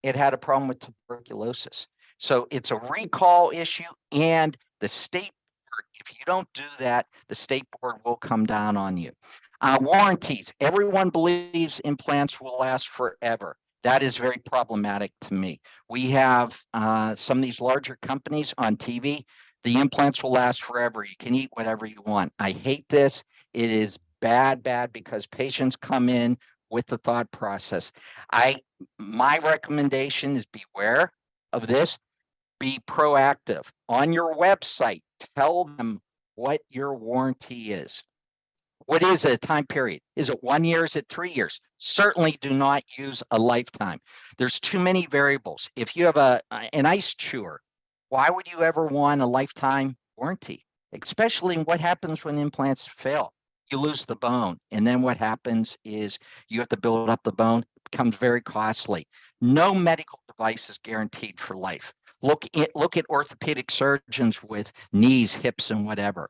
it had a problem with tuberculosis. So it's a recall issue, and the state board, if you don't do that, the state board will come down on you. Warranties. Everyone believes implants will last forever. That is very problematic to me. We have some of these larger companies on TV. The implants will last forever. You can eat whatever you want. I hate this. It is bad because patients come in with the thought process. My recommendation is beware of this. Be proactive. On your website, tell them what your warranty is. What is a time period? Is it 1 year? Is it 3 years? Certainly do not use a lifetime. There's too many variables. If you have an ice chewer, why would you ever want a lifetime warranty? Especially what happens when implants fail? You lose the bone. And then what happens is you have to build up the bone. It becomes very costly. No medical device is guaranteed for life. Look at orthopedic surgeons with knees, hips, and whatever.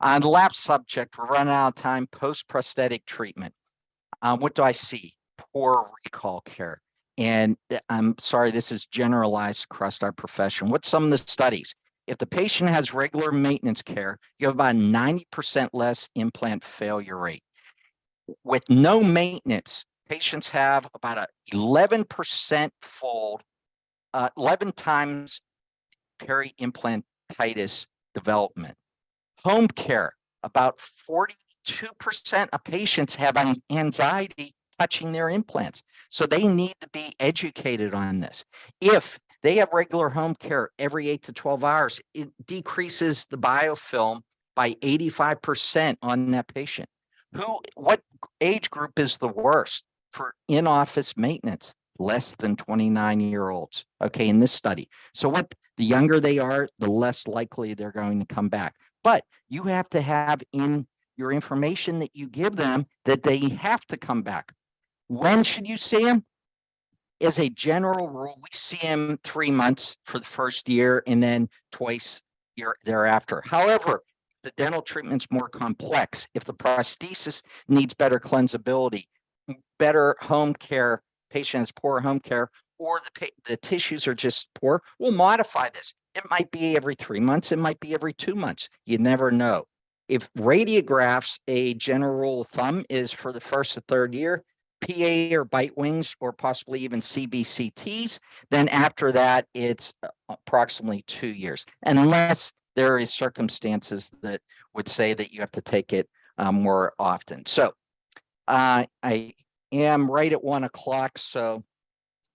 On the last subject, we're running out of time, post-prosthetic treatment. What do I see? Poor recall care. And I'm sorry, this is generalized across our profession. What's some of the studies? If the patient has regular maintenance care, you have about 90% less implant failure rate. With no maintenance, patients have about a 11% fold, 11 times peri-implantitis development. Home care, about 42% of patients have anxiety touching their implants. So they need to be educated on this. If they have regular home care every 8 to 12 hours, it decreases the biofilm by 85% on that patient. What age group is the worst for in-office maintenance? Less than 29-year-olds, okay, in this study. So the younger they are, the less likely they're going to come back. But you have to have in your information that you give them that they have to come back. When should you see them? As a general rule, we see them 3 months for the first year and then twice year thereafter. However, the dental treatment's more complex. If the prosthesis needs better cleansability, better home care, patient has poor home care, or the tissues are just poor, we'll modify this. It might be every 3 months. It might be every 2 months. You never know. If radiographs, a general rule of thumb is for the first or third year, PA or bite wings, or possibly even CBCTs, then after that, it's approximately 2 years, unless there is circumstances that would say that you have to take it more often. So I am right at 1 o'clock, so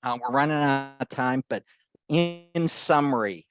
we're running out of time, but in summary,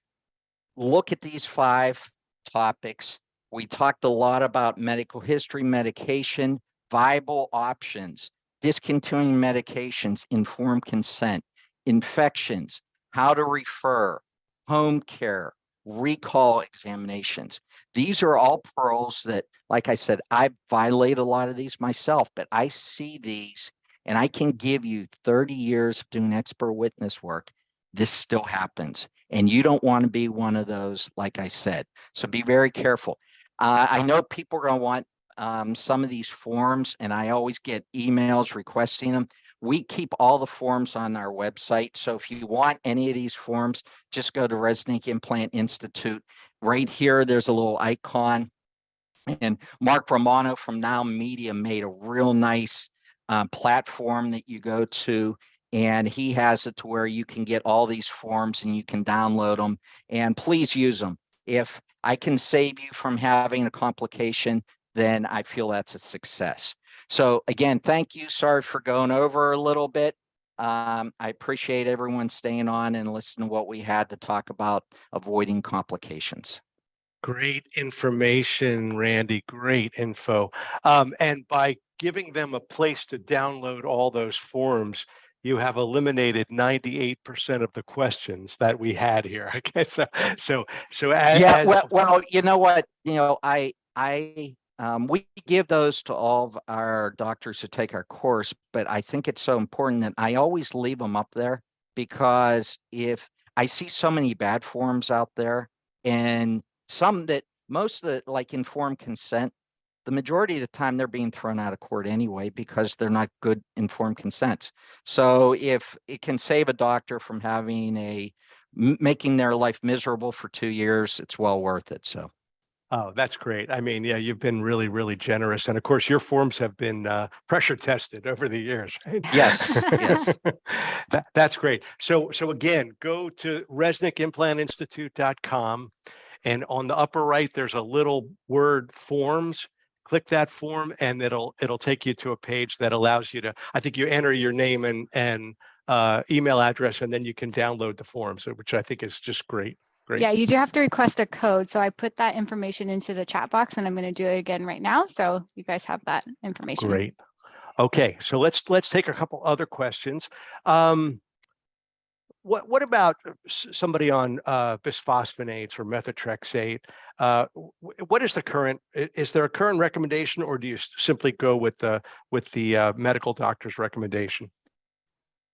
look at these 5 topics. We talked a lot about medical history, medication, viable options, discontinuing medications, informed consent, infections, how to refer, home care, recall examinations. These are all pearls that, like I said, I violate a lot of these myself, but I see these and I can give you 30 years of doing expert witness work. This still happens. And you don't want to be one of those, like I said. So be very careful. I know people are going to want some of these forms, and I always get emails requesting them. We keep all the forms on our website. So if you want any of these forms, just go to Resnik Implant Institute. Right here, there's a little icon. And Mark Romano from Now Media made a real nice platform that you go to, and he has it to where you can get all these forms and you can download them, and please use them. If I can save you from having a complication, then I feel that's a success. So again, thank you. Sorry for going over a little bit. I appreciate everyone staying on and listening to what we had to talk about avoiding complications. Great information, Randy. Great info. And by giving them a place to download all those forms, you have eliminated 98% of the questions that we had here. Okay, so Yeah, as well, you know what, we give those to all of our doctors who take our course, but I think it's so important that I always leave them up there, because if I see so many bad forms out there, and some that most of the, like informed consent, the majority of the time they're being thrown out of court anyway because they're not good informed consents. So if it can save a doctor from having making their life miserable for 2 years, it's well worth it. So. Oh, that's great. I mean, yeah, you've been really, really generous. And of course, your forms have been pressure tested over the years, right? Yes, yes. That's great. So again, go to resnikimplantinstitute.com, and on the upper right, there's a little word forms. Click that form, and it'll take you to a page that allows you to, I think you enter your name and email address, and then you can download the forms, which I think is just great. Great. Yeah, you do have to request a code. So I put that information into the chat box, and I'm going to do it again right now. So you guys have that information. Great. Okay, so let's take a couple other questions. What about somebody on bisphosphonates or methotrexate? What is the current? Is there a current recommendation, or do you simply go with the medical doctor's recommendation?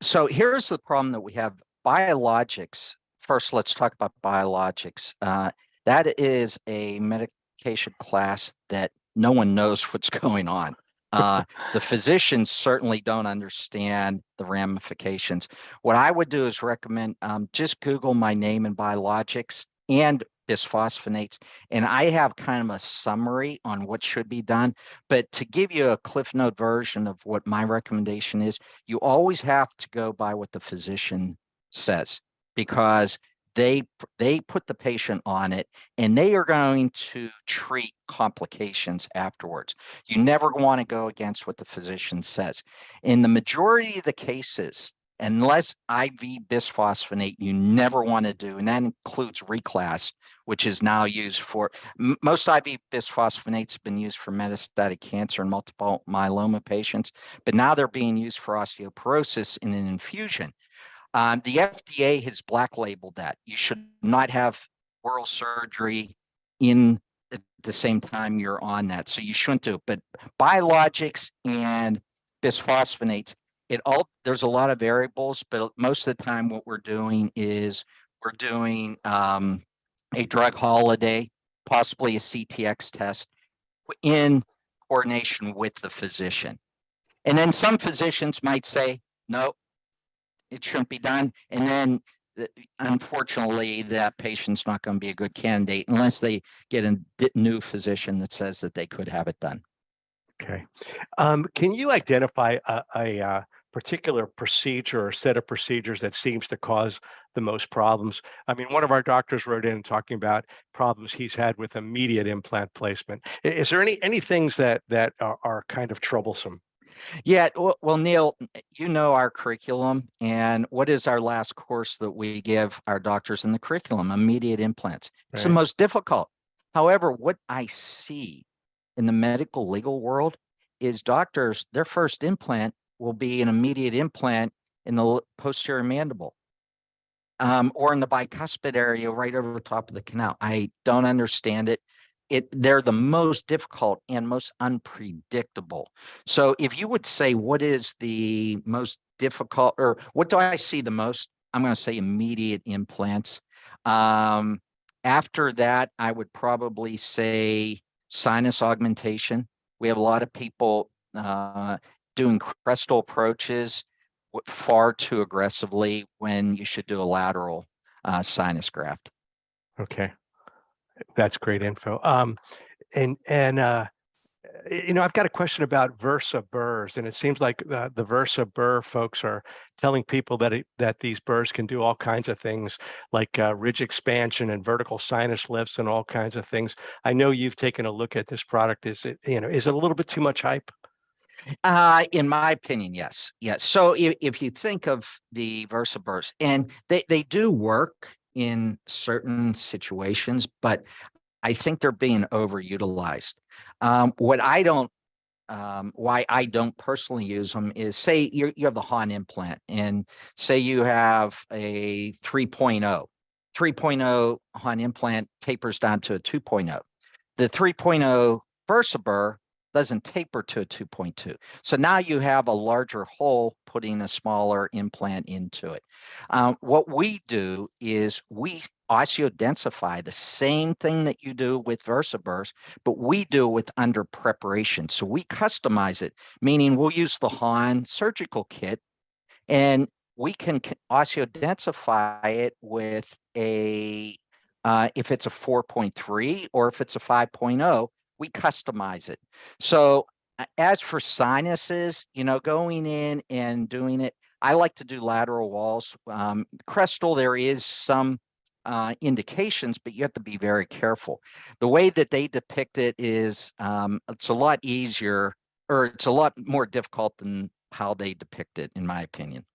So here's the problem that we have: biologics. First, let's talk about biologics. That is a medication class that no one knows what's going on. The physicians certainly don't understand the ramifications. What I would do is recommend just Google my name in biologics and bisphosphonates, and I have kind of a summary on what should be done. But to give you a Cliff Note version of what my recommendation is, you always have to go by what the physician says, because they put the patient on it, and they are going to treat complications afterwards. You never want to go against what the physician says. In the majority of the cases, unless IV bisphosphonate, you never want to do, and that includes reclass, which is now used for, most IV bisphosphonates have been used for metastatic cancer and multiple myeloma patients, but now they're being used for osteoporosis in an infusion. The FDA has black labeled that. You should not have oral surgery at the same time you're on that. So you shouldn't do it. But biologics and bisphosphonates, there's a lot of variables, but most of the time what we're doing is we're doing a drug holiday, possibly a CTX test in coordination with the physician. And then some physicians might say, no, it shouldn't be done. And then unfortunately, that patient's not going to be a good candidate unless they get a new physician that says that they could have it done. Okay. Can you identify a particular procedure or set of procedures that seems to cause the most problems? I mean, one of our doctors wrote in talking about problems he's had with immediate implant placement. Is there any things that are kind of troublesome? Yeah, well, Neil, you know our curriculum, and what is our last course that we give our doctors in the curriculum? Immediate implants. It's the most difficult. However, what I see in the medical legal world is doctors, their first implant will be an immediate implant in the posterior mandible, or in the bicuspid area right over the top of the canal. I don't understand it. They're the most difficult and most unpredictable. So if you would say, what is the most difficult, or what do I see the most? I'm going to say immediate implants. After that, I would probably say sinus augmentation. We have a lot of people doing crestal approaches far too aggressively when you should do a lateral sinus graft. Okay. That's great info. I've got a question about Versa burrs, and it seems like the Versa burr folks are telling people that these burrs can do all kinds of things, like ridge expansion and vertical sinus lifts and all kinds of things. I know you've taken a look at this product. Is it a little bit too much hype? In my opinion, yes. Yes. So if you think of the Versa burrs, and they do work in certain situations, but I think they're being overutilized. What I don't why I don't personally use them is, say you have the Han implant, and say you have a 3.0. 3.0 Han implant tapers down to a 2.0. The 3.0 VersaBurr doesn't taper to a 2.2. So now you have a larger hole putting a smaller implant into it. What we do is we osteodensify the same thing that you do with VersaBurrs, but we do it with under preparation. So we customize it, meaning we'll use the Han surgical kit, and we can osteodensify it with a, if it's a 4.3 or if it's a 5.0, we customize it. So as for sinuses, going in and doing it, I like to do lateral walls. Crestal, there is some indications, but you have to be very careful. The way that they depict it is it's a lot easier, or it's a lot more difficult than how they depict it, in my opinion.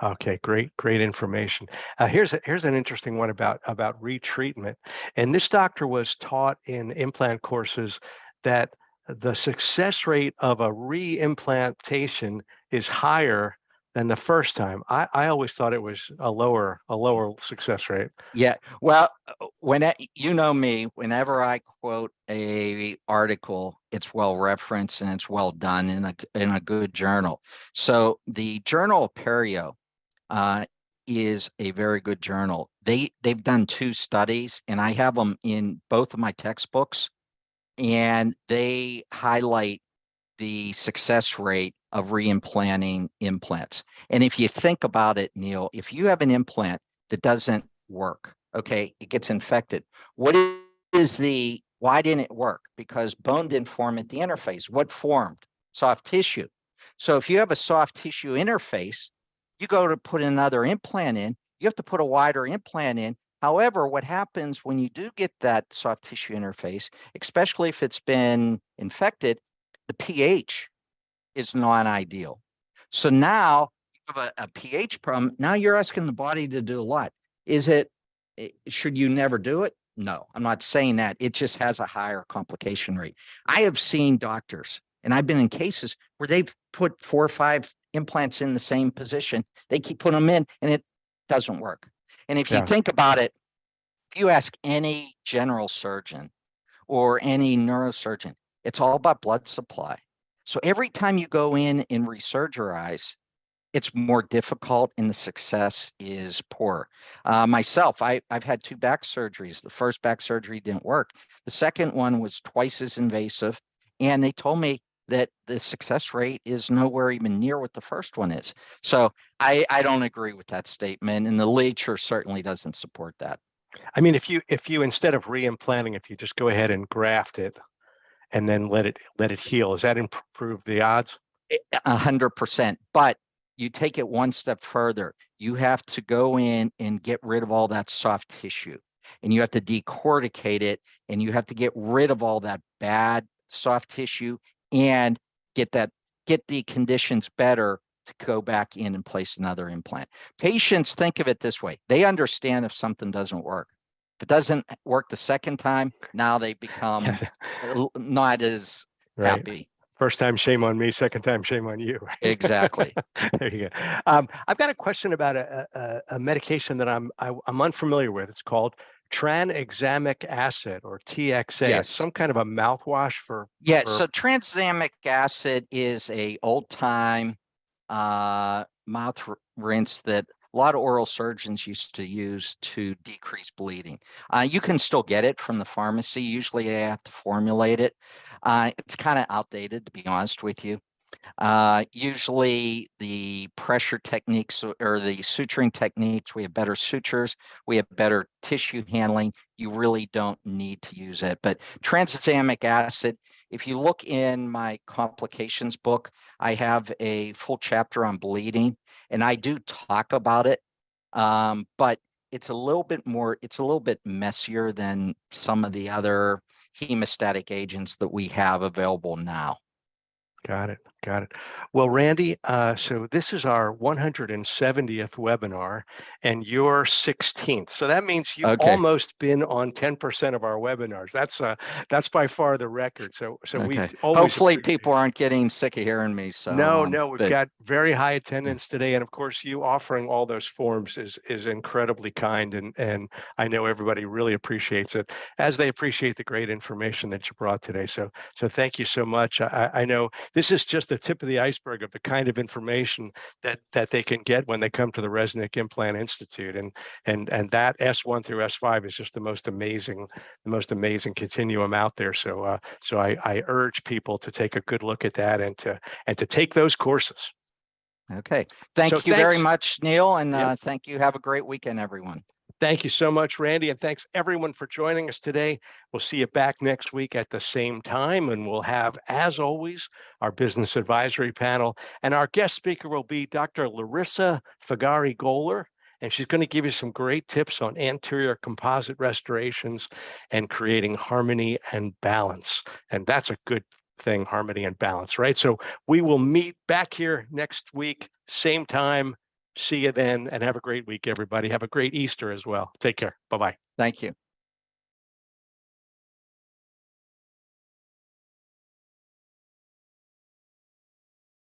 Okay, great information. Here's an interesting one about retreatment. And this doctor was taught in implant courses that the success rate of a reimplantation is higher than the first time. I always thought it was a lower success rate. Yeah, well, you know me, whenever I quote a article, it's well referenced and it's well done in a good journal. So the Journal of Perio is a very good journal. They've done 2 studies, and I have them in both of my textbooks, and they highlight the success rate of reimplanting implants. And if you think about it, Neil, if you have an implant that doesn't work, okay, it gets infected. Why didn't it work? Because bone didn't form at the interface. What formed? Soft tissue. So if you have a soft tissue interface, you go to put another implant in, you have to put a wider implant in. However, what happens when you do get that soft tissue interface, especially if it's been infected, the pH is non-ideal. So now you have a pH problem. Now you're asking the body to do a lot. Should you never do it? No, I'm not saying that. It just has a higher complication rate. I have seen doctors, and I've been in cases where they've put 4 or 5 implants in the same position. They keep putting them in, and it doesn't work. And if you think about it, if you ask any general surgeon or any neurosurgeon, it's all about blood supply. So every time you go in and resurgerize, it's more difficult and the success is poor. Myself, I've had 2 back surgeries. The first back surgery didn't work. The second one was twice as invasive. And they told me that the success rate is nowhere even near what the first one is. So I don't agree with that statement, and the literature certainly doesn't support that. I mean, if you instead of reimplanting, if you just go ahead and graft it and then let it heal, does that improve the odds? 100%. But you take it one step further. You have to go in and get rid of all that soft tissue, and you have to decorticate it, and you have to get rid of all that bad soft tissue and get the conditions better to go back in and place another implant. Patients think of it this way. They understand if something doesn't work. If it doesn't work the second time, now they become not as happy. First time, shame on me. Second time, shame on you. Exactly. There you go. I've got a question about a medication that I'm unfamiliar with. It's called tranexamic acid, or TXA. Yes. It's some kind of a mouthwash for. So tranexamic acid is a old time mouth rinse that a lot of oral surgeons used to use to decrease bleeding. You can still get it from the pharmacy. Usually they have to formulate it. It's kind of outdated, to be honest with you. Usually the pressure techniques or the suturing techniques, we have better sutures, we have better tissue handling. You really don't need to use it. But tranexamic acid, if you look in my complications book, I have a full chapter on bleeding, and I do talk about it. But it's a little bit messier than some of the other hemostatic agents that we have available now. Got it. Got it. Well, Randy, so this is our 170th webinar and your 16th. So that means you've Okay. almost been on 10% of our webinars. That's by far the record. So we Okay. always Hopefully appreciate people aren't getting sick of hearing me. So No, we've but got very high attendance today, and of course, you offering all those forms is incredibly kind, and I know everybody really appreciates it, as they appreciate the great information that you brought today. So thank you so much. I know this is just the tip of the iceberg of the kind of information that they can get when they come to the Resnik Implant Institute, and that S1 through S5 is just the most amazing continuum out there. So I urge people to take a good look at that and to take those courses. okay. Thank So you very thanks. much, Neil. And Yep. thank you. Have a great weekend, everyone. Thank you so much, Randy, and thanks everyone for joining us today. We'll see you back next week at the same time, and we'll have, as always, our business advisory panel. And our guest speaker will be Dr. Larissa Fagari-Goler, and she's going to give you some great tips on anterior composite restorations and creating harmony and balance. And that's a good thing, harmony and balance, right? So we will meet back here next week, same time. See you then, and have a great week, everybody. Have a great Easter as well. Take care. Bye-bye. Thank you.